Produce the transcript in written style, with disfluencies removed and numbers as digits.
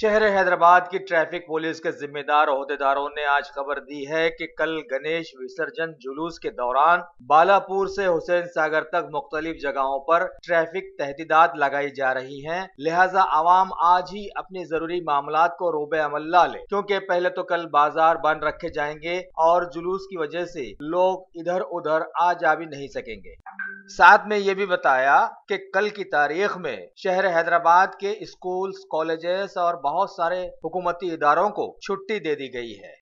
शहर हैदराबाद की traffic police के जिम्मेदार ओहदेदारों ने आज खबर दी है कि कल गणेश विसर्जन जुलूस के दौरान बालापुर से हुसैन सागर तक मुख्तलिफ जगहों पर ट्रैफिक तहदीदात लगाई जा रही हैं। लिहाजा आवाम आज ही अपनी जरूरी मामलात को रोबे अमल ला ले, क्योंकि पहले तो कल बाजार बंद रखे जाएंगे और जुलूस की वजह से लोग इधर उधर आ जा भी नहीं सकेंगे। साथ में ये भी बताया कि कल की तारीख में शहर हैदराबाद के स्कूल्स, कॉलेजेस और बहुत सारे हुकूमती इदारों को छुट्टी दे दी गई है।